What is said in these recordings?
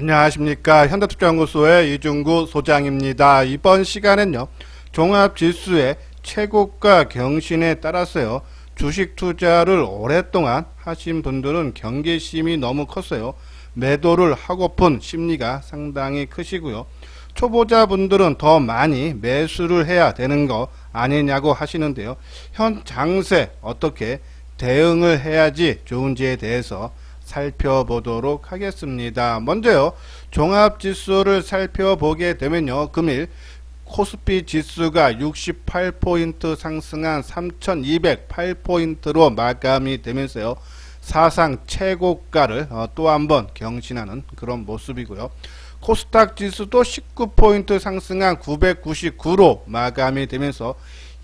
안녕하십니까. 현대투자연구소의 이중구 소장입니다. 이번 시간은요, 종합지수의 최고가 경신에 따라서요, 주식 투자를 오랫동안 하신 분들은 경계심이 너무 컸어요. 매도를 하고픈 심리가 상당히 크시고요. 초보자분들은 더 많이 매수를 해야 되는 거 아니냐고 하시는데요. 현 장세 어떻게 대응을 해야지 좋은지에 대해서 살펴보도록 하겠습니다. 먼저요, 종합지수를 살펴보게 되면요, 금일 코스피 지수가 68포인트 상승한 3208포인트로 마감이 되면서요, 사상 최고가를 또 한번 경신하는 그런 모습이고요. 코스닥 지수도 19포인트 상승한 999로 마감이 되면서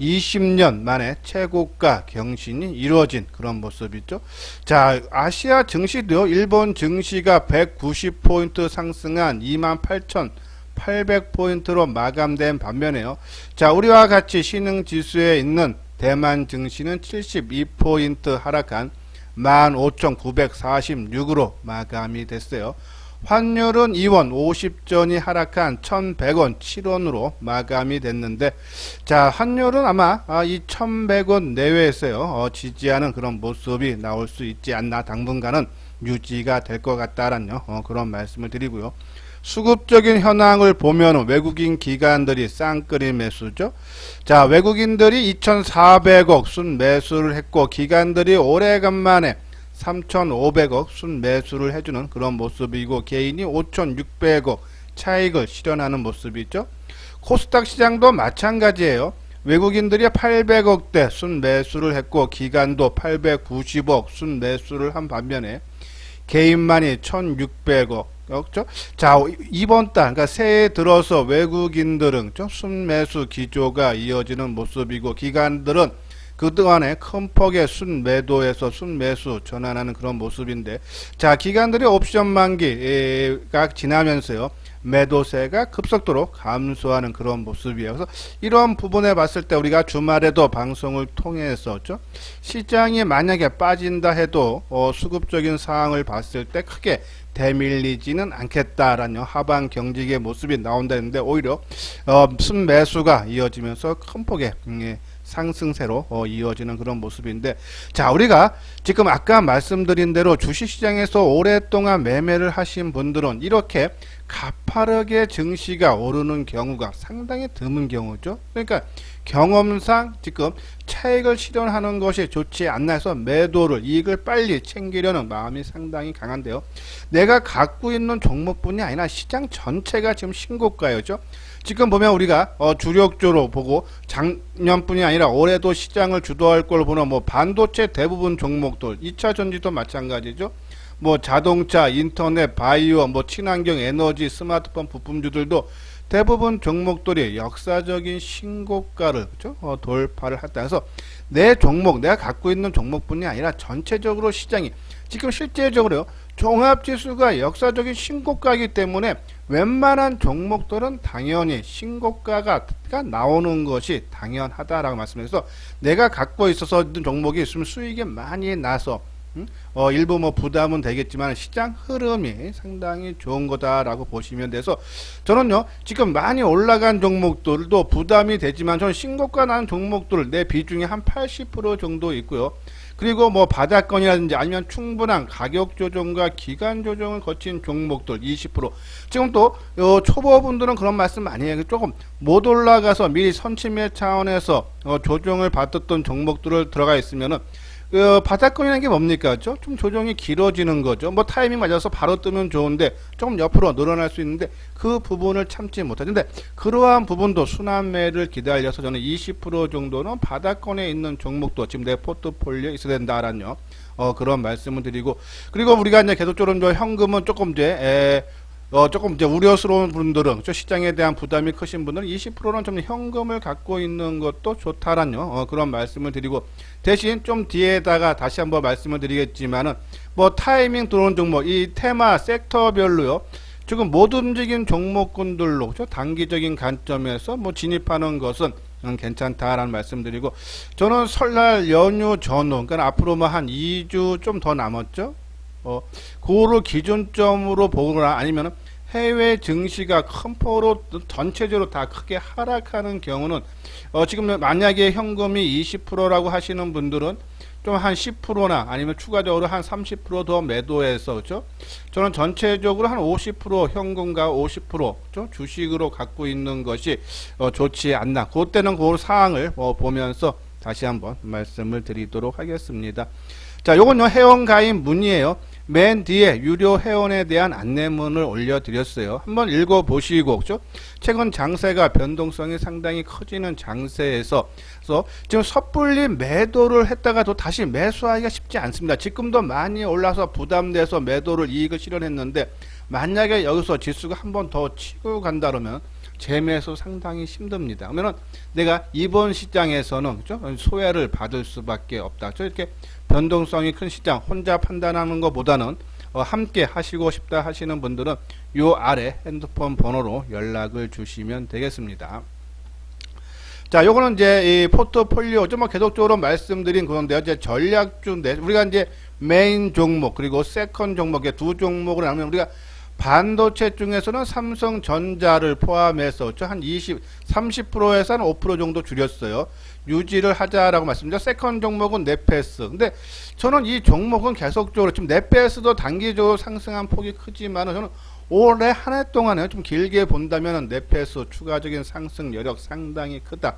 20년 만에 최고가 경신이 이루어진 그런 모습이죠. 자, 아시아 증시도요, 일본 증시가 190포인트 상승한 28,800포인트로 마감된 반면에요. 자, 우리와 같이 신흥지수에 있는 대만 증시는 72포인트 하락한 15,946으로 마감이 됐어요. 환율은 2원 50전이 하락한 1100원 7원으로 마감이 됐는데, 자, 환율은 아마 이 1100원 내외에서요, 지지하는 그런 모습이 나올 수 있지 않나, 당분간은 유지가 될 것 같다라는 그런 말씀을 드리고요. 수급적인 현황을 보면 외국인 기관들이 쌍끌이 매수죠. 자, 외국인들이 2400억 순매수를 했고, 기관들이 오래간만에 3500억 순매수를 해주는 그런 모습이고, 개인이 5600억 차익을 실현하는 모습이죠. 코스닥 시장도 마찬가지예요. 외국인들이 800억대 순매수를 했고, 기관도 890억 순매수를 한 반면에 개인만이 1600억. 자, 이번 달, 그러니까 새해 들어서 외국인들은 순매수 기조가 이어지는 모습이고, 기관들은 그동안에 큰 폭의 순매도에서 순매수 전환하는 그런 모습인데, 자, 기관들이 옵션 만기가 지나면서요, 매도세가 급속도로 감소하는 그런 모습이에요. 그래서 이런 부분에 봤을 때 우리가 주말에도 방송을 통해서죠, 시장이 만약에 빠진다 해도 수급적인 상황을 봤을 때 크게 대밀리지는 않겠다라는 하방 경직의 모습이 나온다는데, 오히려 순매수가 이어지면서 큰 폭의 상승세로 이어지는 그런 모습인데, 자, 우리가 지금 아까 말씀드린 대로 주식시장에서 오랫동안 매매를 하신 분들은 이렇게 가파르게 증시가 오르는 경우가 상당히 드문 경우죠. 그러니까 경험상 지금 차익을 실현하는 것이 좋지 않나 해서 매도를, 이익을 빨리 챙기려는 마음이 상당히 강한데요. 내가 갖고 있는 종목뿐이 아니라 시장 전체가 지금 신고가였죠. 지금 보면 우리가 주력주로 보고 작년뿐이 아니라 올해도 시장을 주도할 걸 보는 뭐 반도체 대부분 종목들, 2차 전지도 마찬가지죠. 뭐 자동차, 인터넷, 바이오, 뭐 친환경 에너지, 스마트폰 부품주들도 대부분 종목들이 역사적인 신고가를, 그렇죠? 돌파를 했다. 그래서 내 종목, 내가 갖고 있는 종목뿐이 아니라 전체적으로 시장이 지금 실제적으로요, 종합지수가 역사적인 신고가이기 때문에 웬만한 종목들은 당연히 신고가가 나오는 것이 당연하다라고 말씀드려서, 내가 갖고 있어서 있는 종목이 있으면 수익이 많이 나서 일부 뭐 부담은 되겠지만 시장 흐름이 상당히 좋은 거다라고 보시면 돼서, 저는요, 지금 많이 올라간 종목들도 부담이 되지만 저는 신고가 난 종목들 내 비중이 한 80% 정도 있고요. 그리고 뭐 바닥권이라든지 아니면 충분한 가격 조정과 기간 조정을 거친 종목들 20%. 지금 또 초보분들은 그런 말씀 많이 해요. 조금 못 올라가서 미리 선침해 차원에서 조정을 받았던 종목들을 들어가 있으면은 바닥권이라는 게 뭡니까? 좀 조정이 길어지는 거죠. 뭐 타이밍 맞아서 바로 뜨면 좋은데 조금 옆으로 늘어날 수 있는데 그 부분을 참지 못하죠. 근데 그러한 부분도 순환매를 기다려서 저는 20% 정도는 바닥권에 있는 종목도 지금 내 포트폴리오에 있어야 된다라는 그런 말씀을 드리고, 그리고 우리가 이제 계속적으로 현금은 조금 조금 우려스러운 분들은, 시장에 대한 부담이 크신 분들은 20%는 좀 현금을 갖고 있는 것도 좋다라는 그런 말씀을 드리고, 대신 좀 뒤에다가 다시 한번 말씀을 드리겠지만은, 뭐 타이밍 들어온 종목, 이 테마 섹터별로요, 지금 못 움직인 종목군들로 단기적인 관점에서 뭐 진입하는 것은 괜찮다라는 말씀드리고, 저는 설날 연휴 전후, 그러니까 앞으로 뭐 한 2주 좀 더 남았죠. 그거를 기준점으로 보거나 아니면 해외 증시가 큰 폭으로 전체적으로 다 크게 하락하는 경우는 지금 만약에 현금이 20%라고 하시는 분들은 좀 한 10%나 아니면 추가적으로 한 30% 더 매도해서 그죠? 저는 전체적으로 한 50% 현금과 50% 그죠? 주식으로 갖고 있는 것이 좋지 않나. 그때는 그 사항을 보면서 다시 한번 말씀을 드리도록 하겠습니다. 자, 요건요 회원 가입 문의예요. 맨 뒤에 유료 회원에 대한 안내문을 올려드렸어요. 한번 읽어보시고 그죠? 최근 장세가 변동성이 상당히 커지는 장세에서 지금 섣불리 매도를 했다가도 다시 매수하기가 쉽지 않습니다. 지금도 많이 올라서 부담돼서 매도를 이익을 실현했는데 만약에 여기서 지수가 한번 더 치고 간다 그러면 재매수 상당히 힘듭니다. 그러면 내가 이번 시장에서는 그죠? 소외를 받을 수밖에 없다. 이렇게 변동성이 큰 시장 혼자 판단하는 것보다는 함께 하시고 싶다 하시는 분들은 요 아래 핸드폰 번호로 연락을 주시면 되겠습니다. 자, 요거는 이제 이 포트폴리오 좀 계속적으로 말씀드린 그런데요. 이제 전략주인데 우리가 이제 메인 종목 그리고 세컨 종목 두 종목을 나누면 우리가 반도체 중에서는 삼성전자를 포함해서 한 30%에서 한 5% 정도 줄였어요. 유지를 하자라고 말씀드렸죠. 세컨 종목은 넷패스. 근데 저는 이 종목은 계속적으로 지금 넷패스도 단기적으로 상승한 폭이 크지만 저는 올해 한 해 동안에 좀 길게 본다면 넷패스 추가적인 상승 여력 상당히 크다.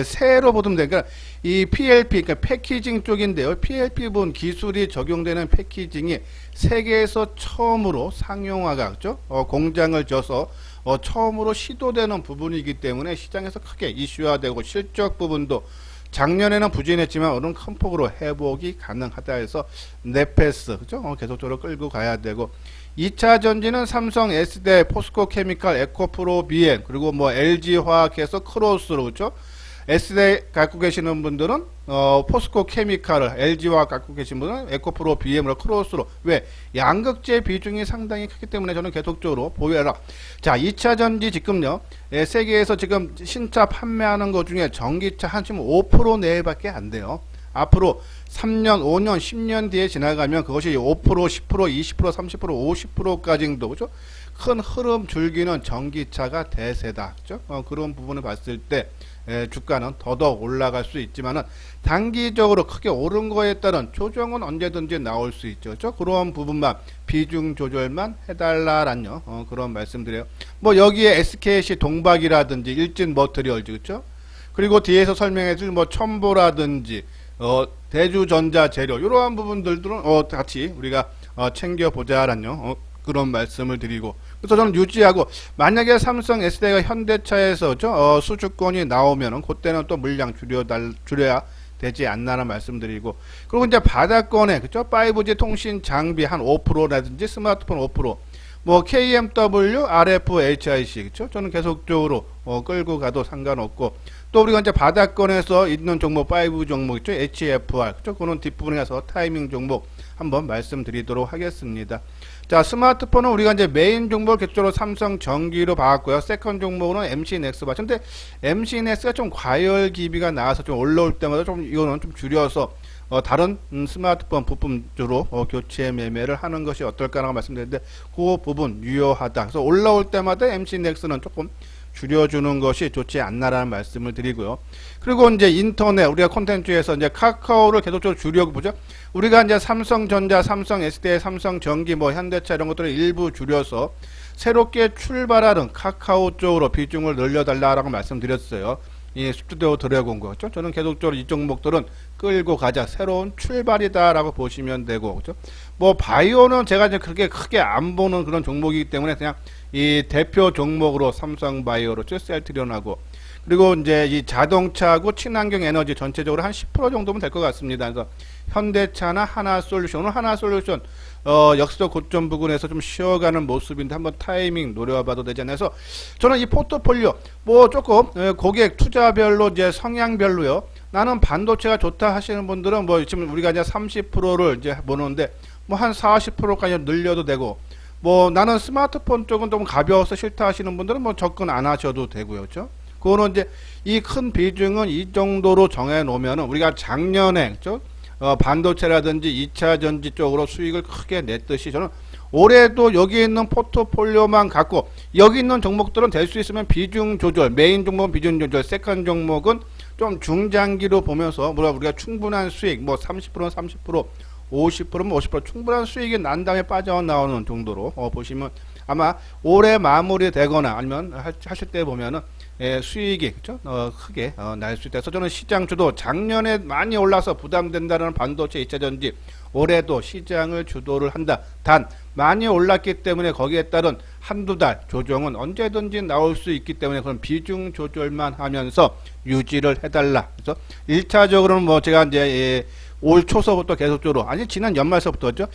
새로 보면 되니까 이 PLP 그러니까 패키징 쪽인데요. PLP 부분 기술이 적용되는 패키징이 세계에서 처음으로 상용화가 그죠? 공장을 져서 처음으로 시도되는 부분이기 때문에 시장에서 크게 이슈화되고 실적 부분도 작년에는 부진했지만 오늘은 큰 폭으로 회복이 가능하다 해서 넷패스 그죠? 계속적으로 끌고 가야 되고 2차 전지는 삼성, S대, 포스코 케미칼, 에코프로, BM 그리고 뭐 LG화학에서 크로스로 그죠? S대 갖고 계시는 분들은 포스코 케미칼을 LG화학 갖고 계신 분은 에코프로, BM으로 크로스로 왜? 양극재 비중이 상당히 크기 때문에 저는 계속적으로 보유해라. 자, 2차 전지 지금요. 세계에서 지금 신차 판매하는 것 중에 전기차 한 지금 5% 내외밖에 안 돼요. 앞으로 3년, 5년, 10년 뒤에 지나가면 그것이 5%, 10%, 20%, 30%, 50%까지도 그죠? 큰 흐름 줄기는 전기차가 대세다. 그죠? 그런 부분을 봤을 때 주가는 더더욱 올라갈 수 있지만은 단기적으로 크게 오른 거에 따른 조정은 언제든지 나올 수 있죠. 그죠? 그런 부분만 비중 조절만 해달라란요. 그런 말씀드려요. 뭐 여기에 SKC 동박이라든지 일진 머트리얼즈 그죠? 그리고 뒤에서 설명해줄 뭐 첨보라든지 대주전자 재료 이러한 부분들은 같이 우리가 챙겨보자란요. 그런 말씀을 드리고 그래서 저는 유지하고 만약에 삼성 S대가 현대차에서 수주권이 나오면은 그때는 또 물량 줄여야 되지 않나라는 말씀드리고 그리고 이제 바닥권에 그죠 5G 통신 장비 한 5%라든지 스마트폰 5% 뭐 KMW, RF, HIC 그죠 저는 계속적으로 끌고 가도 상관없고 또 우리가 이제 바닥권에서 있는 종목 5 종목 있죠 HFR 그죠 그는 뒷부분에 가서 타이밍 종목 한번 말씀드리도록 하겠습니다. 자, 스마트폰은 우리가 이제 메인 종목을 계속적으로 삼성 전기로 봐왔고요. 세컨 종목은 MC넥스 봤는데 MC넥스가 좀 과열 기비가 나와서 좀 올라올 때마다 좀 이거는 좀 줄여서 다른 스마트폰 부품주로 교체 매매를 하는 것이 어떨까라고 말씀드렸는데 그 부분 유효하다. 그래서 올라올 때마다 MC넥스는 조금 줄여주는 것이 좋지 않나라는 말씀을 드리고요. 그리고 이제 인터넷 우리가 콘텐츠에서 이제 카카오를 계속적으로 줄여고 보죠. 우리가 이제 삼성전자, 삼성 SDI, 삼성전기, 뭐 현대차 이런 것들을 일부 줄여서 새롭게 출발하는 카카오 쪽으로 비중을 늘려달라라고 말씀드렸어요. 이 스튜디오 드래곤 거죠. 저는 계속적으로 이 종목들은 끌고 가자. 새로운 출발이다라고 보시면 되고, 그죠? 뭐 바이오는 제가 이제 그렇게 크게 안 보는 그런 종목이기 때문에 그냥 이 대표 종목으로 삼성바이오로 셀트리온하고 그리고 이제 이 자동차하고 친환경 에너지 전체적으로 한 10% 정도면 될 것 같습니다. 그래서 현대차나 하나솔루션, 오늘 하나솔루션 역시도 고점 부근에서 좀 쉬어가는 모습인데 한번 타이밍 노려봐도 되지 않나 해서 저는 이 포트폴리오 뭐 조금 고객 투자별로 이제 성향별로요. 나는 반도체가 좋다 하시는 분들은 뭐 지금 우리가 이제 30%를 이제 보는데 뭐 한 40%까지 늘려도 되고 뭐 나는 스마트폰 쪽은 좀 가벼워서 싫다 하시는 분들은 뭐 접근 안 하셔도 되고요. 그렇죠? 그거는 이제 이 큰 비중은 이 정도로 정해 놓으면은 우리가 작년에 그렇죠? 반도체라든지 2차 전지 쪽으로 수익을 크게 냈듯이 저는 올해도 여기 있는 포트폴리오만 갖고 여기 있는 종목들은 될 수 있으면 비중 조절, 메인 종목은 비중 조절, 세컨 종목은 좀 중장기로 보면서 우리가 충분한 수익, 뭐 30%는 30%, 50%면 50% 충분한 수익이 난 다음에 빠져나오는 정도로 보시면 아마 올해 마무리되거나 아니면 하실 때 보면은 수익이 그쵸? 크게 날 수 있다. 그래서 저는 시장 주도 작년에 많이 올라서 부담된다는 반도체 2차전지 올해도 시장을 주도를 한다. 단 많이 올랐기 때문에 거기에 따른 한두 달 조정은 언제든지 나올 수 있기 때문에 그런 비중 조절만 하면서 유지를 해달라. 그래서 1차적으로는 뭐 제가 이제 올 초서부터 계속적으로 아니 지난 연말서부터죠.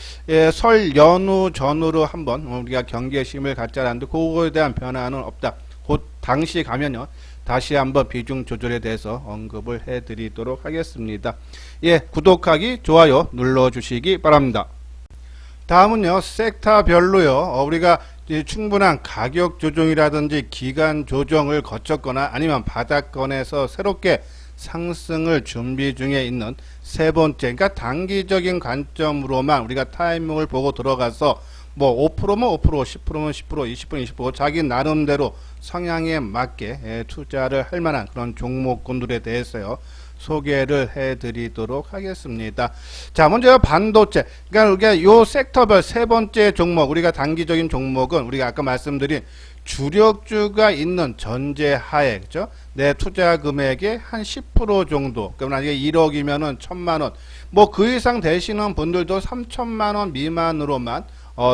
설 연휴 전후로 한번 우리가 경계심을 갖자라는데 그거에 대한 변화는 없다. 곧 당시 가면요 다시 한번 비중 조절에 대해서 언급을 해드리도록 하겠습니다. 예, 구독하기 좋아요 눌러주시기 바랍니다. 다음은요 섹터별로요 우리가 충분한 가격 조정이라든지 기간 조정을 거쳤거나 아니면 바닥권에서 새롭게 상승을 준비 중에 있는 세 번째, 그러니까 단기적인 관점으로만 우리가 타이밍을 보고 들어가서 뭐 5%면 5%, 10%면 10%, 20%면 20% 자기 나름대로 성향에 맞게 투자를 할 만한 그런 종목군들에 대해서요 소개를 해드리도록 하겠습니다. 자, 먼저 반도체. 그러니까 우리가 요 섹터별 세 번째 종목, 우리가 단기적인 종목은 우리가 아까 말씀드린 주력주가 있는 전제하에, 그죠? 내 투자 금액의 한 10% 정도. 그럼 만약에 1억이면은 1,000만원. 뭐 그 이상 되시는 분들도 3,000만원 미만으로만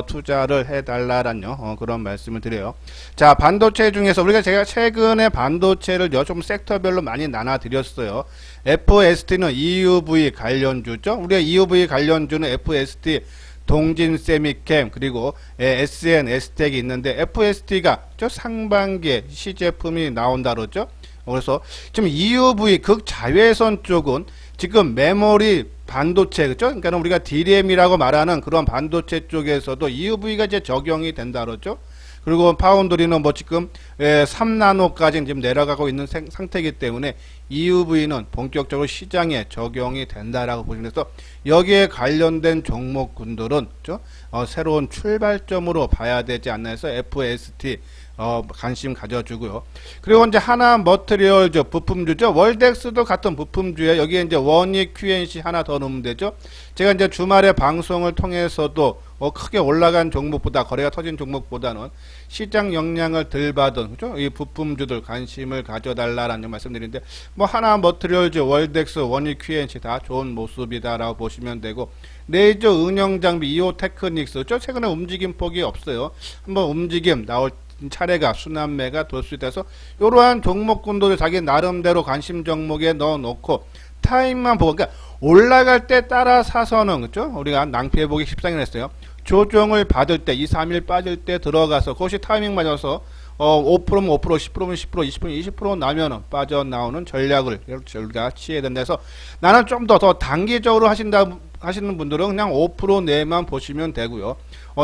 투자를 해달라란요 그런 말씀을 드려요. 자, 반도체 중에서 제가 최근에 반도체를 좀 섹터별로 많이 나눠 드렸어요. FST는 EUV 관련주죠. 우리가 EUV 관련주는 FST, 동진 세미캠, 그리고 SN, STEC이 있는데 FST가 저 상반기에 시제품이 나온다 그러죠. 그래서 지금 EUV 극자외선 쪽은 지금 메모리 반도체, 그죠? 그러니까 우리가 DRAM이라고 말하는 그런 반도체 쪽에서도 EUV가 이제 적용이 된다 그러죠. 그리고 파운드리는 뭐 지금 3나노까지 지금 내려가고 있는 상태이기 때문에 EUV는 본격적으로 시장에 적용이 된다라고 보시면 돼서 여기에 관련된 종목군들은 그죠? 새로운 출발점으로 봐야 되지 않나 해서 FST 관심 가져주고요. 그리고 이제 하나 머트리얼즈 부품주죠. 월덱스도 같은 부품주에 여기에 이제 원익 QNC 하나 더 넣으면 되죠. 제가 이제 주말에 방송을 통해서도 크게 올라간 종목보다 거래가 터진 종목보다는 시장 영향을 덜 받은 그죠? 이 부품주들 관심을 가져달라라는 말씀드리는데 뭐 하나 머트리얼즈, 월덱스, 원익 QNC 다 좋은 모습이다라고 보시면 되고 레이저 응용 장비 이오 테크닉스 최근에 움직임 폭이 없어요. 한번 움직임 나올 차례가 순환매가 돌 수 있다서 이러한 종목군들을 자기 나름대로 관심 종목에 넣어놓고 타임만 보고 그러니까 올라갈 때 따라 사서는 그죠? 우리가 낭피해보기 십상을 했어요. 조정을 받을 때 2, 3일 빠질 때 들어가서 그것이 타이밍 맞아서 5%면 5%, 10%면 10%, 20%면 20% 나면은 빠져나오는 전략을 우리가 취해야 된다 해서 나는 좀 더 단기적으로 하시는 분들은 그냥 5% 내만 보시면 되고요.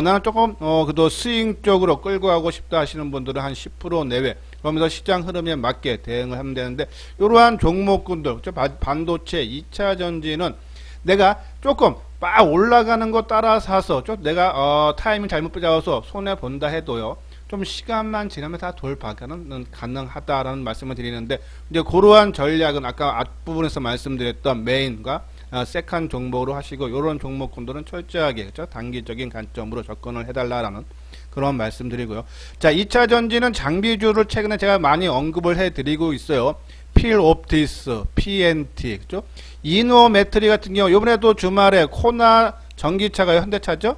나는 조금 그래도 스윙 쪽으로 끌고 가고 싶다 하시는 분들은 한 10% 내외 그러면서 시장 흐름에 맞게 대응을 하면 되는데 이러한 종목군들 반도체 2차 전지는 내가 조금 막 올라가는 거 따라 사서 좀 내가 타이밍 잘못 잡아서 손해 본다 해도요. 좀 시간만 지나면 다 돌파가는 가능하다라는 말씀을 드리는데 이제 그러한 전략은 아까 앞부분에서 말씀드렸던 메인과 세컨 종목으로 하시고 이런 종목군들은 철저하게 그렇죠? 단기적인 관점으로 접근을 해달라라는 그런 말씀드리고요. 자, 2차 전지는 장비주를 최근에 제가 많이 언급을 해드리고 있어요. 필옵티스, PNT, 그죠? 이노메트리 같은 경우 이번에도 주말에 코나 전기차가 현대차죠.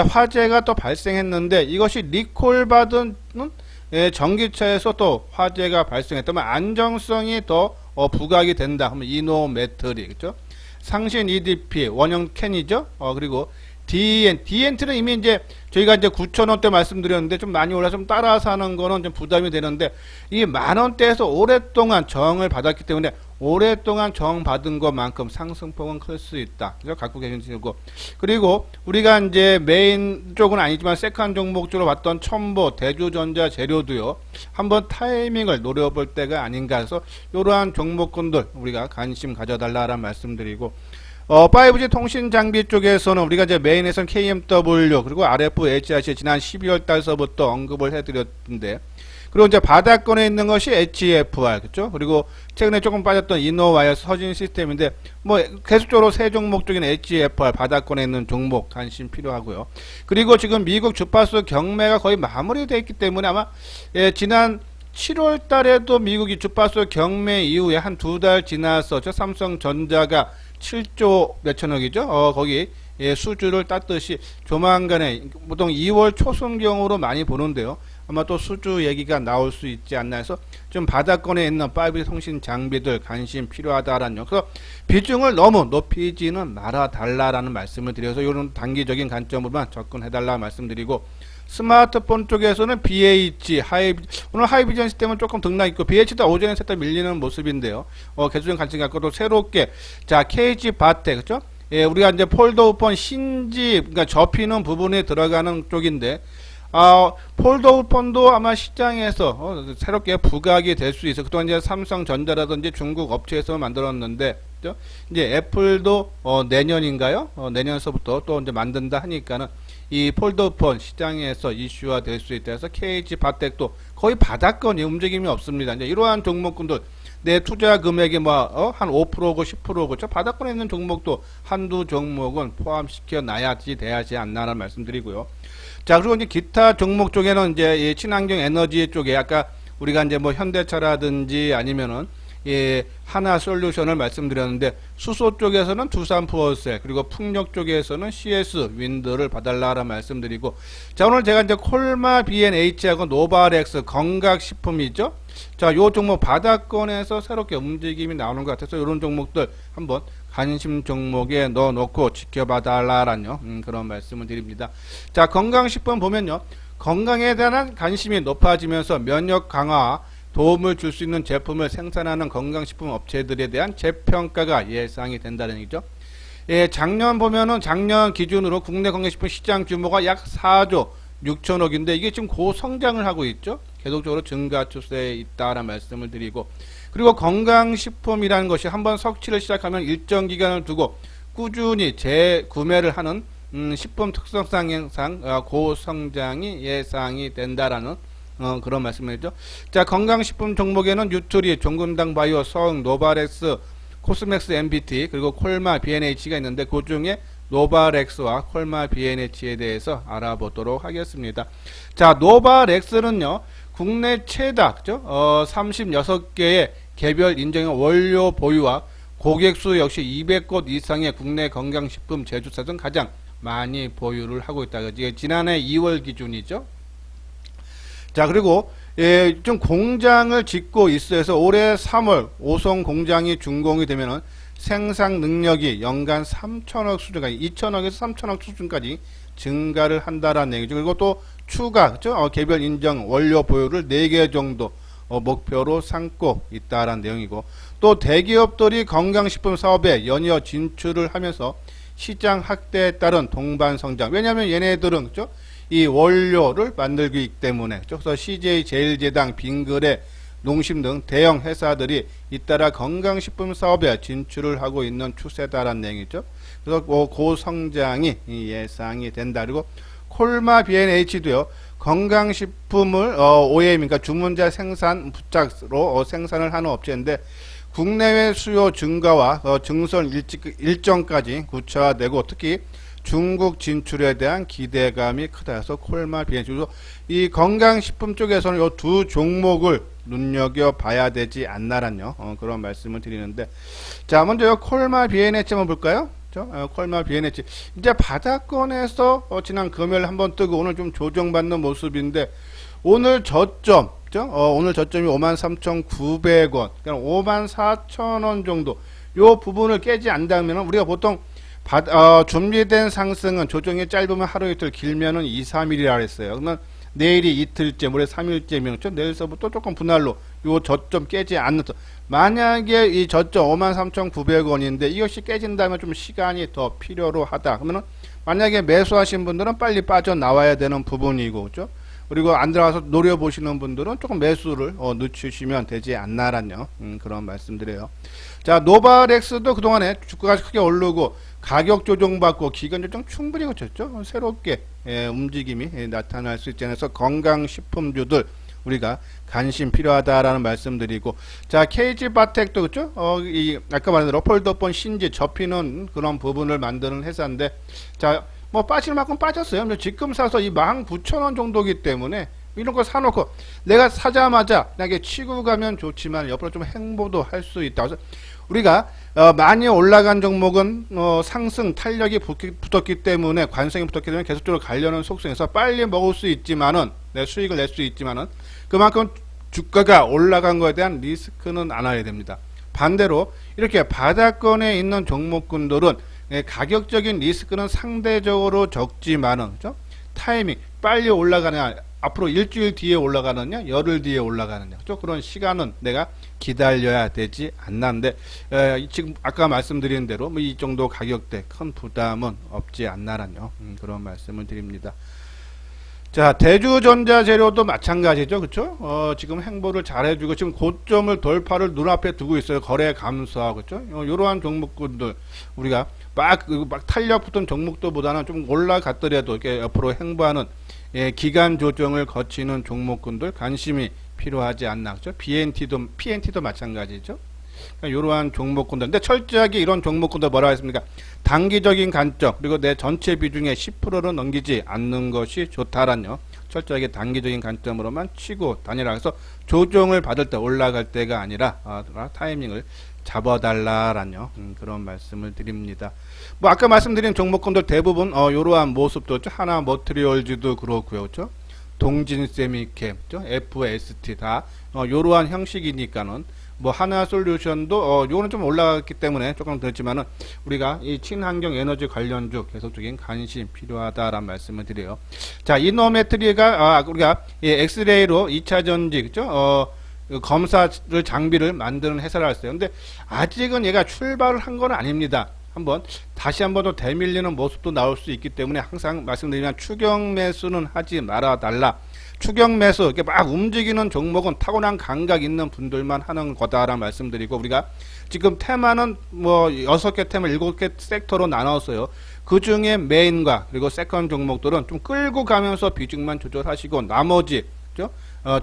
화재가 또 발생했는데 이것이 리콜 받은 전기차에서 또 화재가 발생했다면 안정성이 더 부각이 된다 하면 이노메트리, 그죠? 상신 EDP 원형 캔이죠. 그리고 DNT는 이미 이제 저희가 이제 9,000원대 말씀드렸는데 좀 많이 올라서 좀 따라서 하는 거는 좀 부담이 되는데 이 만원대에서 오랫동안 저항을 받았기 때문에 오랫동안 저항받은 것만큼 상승폭은 클 수 있다. 그래서 갖고 계시고 그리고 우리가 이제 메인 쪽은 아니지만 세컨 종목 쪽으로 봤던 첨보, 대주전자 재료도요. 한번 타이밍을 노려볼 때가 아닌가 해서 이러한 종목군들 우리가 관심 가져달라는 말씀드리고 5G 통신 장비 쪽에서는 우리가 이제 메인에서는 KMW 그리고 RF HRC 지난 12월 달서부터 언급을 해드렸는데, 그리고 이제 바닥권에 있는 것이 HFR, 그죠? 그리고 최근에 조금 빠졌던 이노와이어 서진 시스템인데, 뭐 계속적으로 세 종목 중에는 HFR 바닥권에 있는 종목 관심 필요하고요. 그리고 지금 미국 주파수 경매가 거의 마무리되어 있기 때문에 아마 지난 7월 달에도 미국이 주파수 경매 이후에 한 두 달 지나서 저 삼성전자가 7조 몇천억이죠? 거기 수주를 땄듯이 조만간에 보통 2월 초순경으로 많이 보는데요. 아마 또 수주 얘기가 나올 수 있지 않나 해서 좀 바닥권에 있는 5G 통신 장비들 관심 필요하다라는, 그래서 비중을 너무 높이지는 말아 달라라는 말씀을 드려서 이런 단기적인 관점으로만 접근해달라 말씀드리고, 스마트폰 쪽에서는 BH, 오늘 하이비전 시스템은 조금 등락있고 BH도 오전에 살짝 밀리는 모습인데요. 계속적인 관심 갖고 또 새롭게 자 KG 바텍, 그죠? 우리가 이제 폴더폰 신지, 그러니까 접히는 부분에 들어가는 쪽인데, 폴더폰도 아마 시장에서 새롭게 부각이 될 수 있어. 그동안 이제 삼성전자라든지 중국 업체에서 만들었는데, 그죠? 이제 애플도 내년인가요? 내년서부터 또 이제 만든다 하니까는 이 폴더폰 시장에서 이슈화 될 수 있다 해서 KG 바텍도 거의 바닥권이 움직임이 없습니다. 이제 이러한 종목군들 내 투자 금액이 한 5%고 10%고 저 바닥권에 있는 종목도 한두 종목은 포함시켜 놔야지 돼야지 않나라는 말씀드리고요. 자, 그리고 이제 기타 종목 쪽에는 이제 이 친환경 에너지 쪽에 아까 우리가 이제 뭐 현대차라든지 아니면은 하나 솔루션을 말씀드렸는데, 수소 쪽에서는 두산 포어셀, 그리고 풍력 쪽에서는 CS 윈드를 봐달라라 말씀드리고, 자, 오늘 제가 이제 콜마 B&H하고 노바렉스 건강식품이죠. 자, 요 종목 바닥권에서 새롭게 움직임이 나오는 것 같아서 이런 종목들 한번 관심 종목에 넣어놓고 지켜봐달라라는 그런 말씀을 드립니다. 자, 건강식품 보면요, 건강에 대한 관심이 높아지면서 면역 강화 도움을 줄 수 있는 제품을 생산하는 건강식품 업체들에 대한 재평가가 예상이 된다는 얘기죠. 작년 보면은 작년 기준으로 국내 건강식품 시장 규모가 약 4조 6천억인데 이게 지금 고성장을 하고 있죠. 계속적으로 증가 추세에 있다라는 말씀을 드리고, 그리고 건강식품이라는 것이 한번 섭취를 시작하면 일정 기간을 두고 꾸준히 재구매를 하는 식품 특성상 고성장이 예상이 된다라는 그런 말씀이죠. 자, 건강식품 종목에는 뉴트리, 종근당 바이오, 성, 노바렉스, 코스맥스 MBT, 그리고 콜마 B&H가 있는데 그 중에 노바렉스와 콜마 B&H에 대해서 알아보도록 하겠습니다. 자, 노바렉스는요, 국내 최다, 그죠? 36개의 개별 인정형 원료 보유와 고객수 역시 200곳 이상의 국내 건강식품 제조사들은 가장 많이 보유를 하고 있다. 이게 지난해 2월 기준이죠. 자, 그리고 좀 공장을 짓고 있어서 올해 3월 오송 공장이 준공이 되면은 생산 능력이 연간 3천억 수준까지, 2천억에서 3천억 수준까지 증가를 한다라는 얘기죠. 그리고 또 추가, 그죠? 개별 인정 원료 보유를 4개 정도 목표로 삼고 있다라는 내용이고, 또 대기업들이 건강식품 사업에 연이어 진출을 하면서 시장 확대에 따른 동반 성장. 왜냐하면 얘네들은, 그죠? 이 원료를 만들기 때문에, 그래서 CJ, 제일제당, 빙그레, 농심 등 대형 회사들이 잇따라 건강식품 사업에 진출을 하고 있는 추세다라는 내용이죠. 그래서 고성장이 예상이 된다. 그리고 콜마 B&H도요, 건강식품을 OEM, 그러니까 주문자 생산 부착으로 생산을 하는 업체인데, 국내외 수요 증가와 증설 일정까지 구체화되고, 특히 중국 진출에 대한 기대감이 크다 해서 콜마 B&H도 이 건강식품 쪽에서는 이 두 종목을 눈여겨봐야 되지 않나란요, 그런 말씀을 드리는데, 자, 먼저 요 콜마 B&H 한번 볼까요? 콜마 B&H 이제 바닥권에서 지난 금요일 한번 뜨고 오늘 좀 조정받는 모습인데, 오늘 저점, 오늘 저점이 53,900원, 그러니까 54,000원 정도, 요 부분을 깨지 않다면 우리가 보통 준비된 상승은 조정이 짧으면 하루 이틀, 길면은 2, 3일이라 했어요. 그러면 내일이 이틀째, 모레 3일째면 내일서부터 조금 분할로 요 저점 깨지 않는, 만약에 이 저점 53,900원인데 이것이 깨진다면 좀 시간이 더 필요로 하다. 그러면은 만약에 매수하신 분들은 빨리 빠져나와야 되는 부분이고, 그죠? 그리고 안 들어가서 노려보시는 분들은 조금 매수를 늦추시면 되지 않나란요. 그런 말씀드려요. 자, 노바렉스도 그동안에 주가가 크게 오르고 가격 조정받고 기간 조정 충분히 거쳤죠. 새롭게 움직임이 나타날 수 있지 않아서 건강식품주들 우리가 관심 필요하다라는 말씀드리고, 자, KG바텍도 그렇죠. 아까 말한 러펄더폰 신지 접히는 그런 부분을 만드는 회사인데, 자, 뭐 빠질 만큼 빠졌어요. 지금 사서 이 19,000원 정도기 때문에 이런 거 사놓고 내가 사자마자 이렇게 치고 가면 좋지만 옆으로 좀 행보도 할 수 있다. 그래서 우리가 많이 올라간 종목은 상승 탄력이 붙었기 때문에, 관성이 붙었기 때문에 계속적으로 가려는 속성에서 빨리 먹을 수 있지만은, 내 수익을 낼 수 있지만은 그만큼 주가가 올라간 거에 대한 리스크는 안 와야 됩니다. 반대로 이렇게 바닥권에 있는 종목군들은 가격적인 리스크는 상대적으로 적지만은, 그죠? 타이밍 빨리 올라가느냐, 앞으로 일주일 뒤에 올라가느냐, 열흘 뒤에 올라가느냐, 그죠? 그런 시간은 내가 기다려야 되지 않나는데, 지금 아까 말씀드린 대로 뭐 이 정도 가격대 큰 부담은 없지 않나란요. 그런 말씀을 드립니다. 자, 대주전자재료도 마찬가지죠. 그쵸? 지금 행보를 잘 해주고, 지금 고점을 돌파를 눈앞에 두고 있어요. 거래 감소하고, 그쵸? 이러한 종목군들, 우리가 막 탄력 붙은 종목들보다는 좀 올라갔더라도 이렇게 옆으로 행보하는, 기간 조정을 거치는 종목군들 관심이 필요하지 않나. 그죠? PNT도 마찬가지죠. 그러니까 이러한 종목군들. 근데 철저하게 이런 종목군들 뭐라고 했습니까? 단기적인 관점, 그리고 내 전체 비중의 10%를 넘기지 않는 것이 좋다란요. 철저하게 단기적인 관점으로만 치고 다니라. 해서 조정을 받을 때, 올라갈 때가 아니라 타이밍을 잡아달라란요. 그런 말씀을 드립니다. 뭐 아까 말씀드린 종목군들 대부분 이러한 모습도 있죠. 하나 머트리얼즈도 그렇고요, 그렇죠? 동진세미캠, FST 다 이러한 형식이니까는, 뭐 하나솔루션도 요거는 좀 올라갔기 때문에 조금 그렇지만은 우리가 이 친환경 에너지 관련주 계속적인 관심 필요하다라는 말씀을 드려요. 자, 이노메트리가 우리가 엑스레이로 2차 전지, 그죠? 검사를 장비를 만드는 회사라 했어요. 근데 아직은 얘가 출발을 한 건 아닙니다. 다시 한번 더 대밀리는 모습도 나올 수 있기 때문에 항상 말씀드리면 추경 매수는 하지 말아 달라. 추경 매수, 이렇게 막 움직이는 종목은 타고난 감각 있는 분들만 하는 거다라는 말씀드리고, 우리가 지금 테마는 뭐 6개 테마, 7개 섹터로 나눴어요. 그 중에 메인과 그리고 세컨 종목들은 좀 끌고 가면서 비중만 조절하시고, 나머지, 그죠?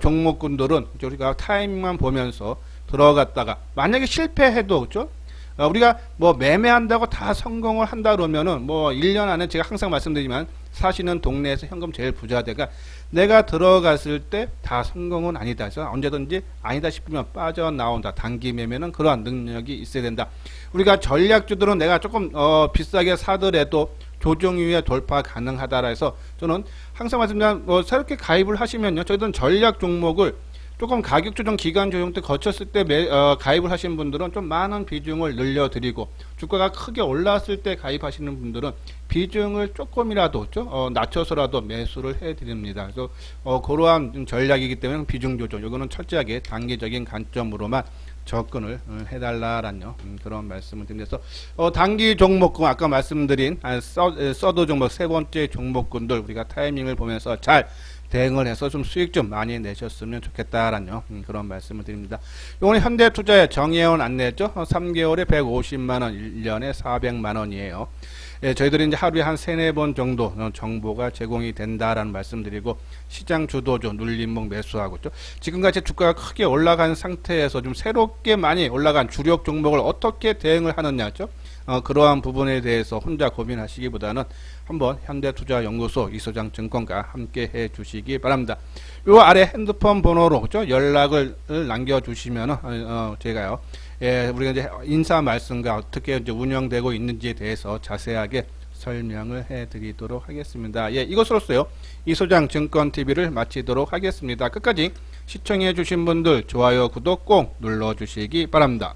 종목군들은 우리가 타이밍만 보면서 들어갔다가, 만약에 실패해도, 그죠? 우리가 뭐 매매한다고 다 성공을 한다 그러면은 뭐 1년 안에 제가 항상 말씀드리지만 사시는 동네에서 현금 제일 부자되가, 내가 들어갔을 때 다 성공은 아니다. 그래서 언제든지 아니다 싶으면 빠져나온다. 단기 매매는 그러한 능력이 있어야 된다. 우리가 전략주들은 내가 조금 비싸게 사더라도 조정 이후에 돌파 가능하다라 해서, 저는 항상 말씀드리면 새롭게 가입을 하시면요, 저희들은 전략 종목을 조금 가격 조정, 기간 조정 때 거쳤을 때 가입을 하신 분들은 좀 많은 비중을 늘려드리고, 주가가 크게 올랐을 때 가입하시는 분들은 비중을 조금이라도 낮춰서라도 매수를 해드립니다. 그래서 그러한 전략이기 때문에 비중 조정, 이거는 철저하게 단기적인 관점으로만 접근을 해달라라는 그런 말씀을 드리면서, 단기 종목군 아까 말씀드린 서드 종목 세 번째 종목군들 우리가 타이밍을 보면서 잘 대응을 해서 좀 수익 좀 많이 내셨으면 좋겠다라는 그런 말씀을 드립니다. 이번에 현대투자의 정혜원 안내죠. 3개월에 150만원, 1년에 400만원이에요. 저희들이 이제 하루에 한 3-4번 정도 정보가 제공이 된다라는 말씀드리고, 시장 주도주 눌림목 매수하고 있죠. 지금같이 주가가 크게 올라간 상태에서 좀 새롭게 많이 올라간 주력 종목을 어떻게 대응을 하느냐죠. 그러한 부분에 대해서 혼자 고민하시기보다는 한번 현대투자연구소 이소장 증권가 함께 해 주시기 바랍니다. 요 아래 핸드폰 번호로, 그죠? 연락을 남겨주시면은 제가요, 우리가 이제 인사 말씀과 어떻게 이제 운영되고 있는지에 대해서 자세하게 설명을 해드리도록 하겠습니다. 이것으로써요, 이소장 증권 TV를 마치도록 하겠습니다. 끝까지 시청해 주신 분들 좋아요, 구독 꼭 눌러 주시기 바랍니다.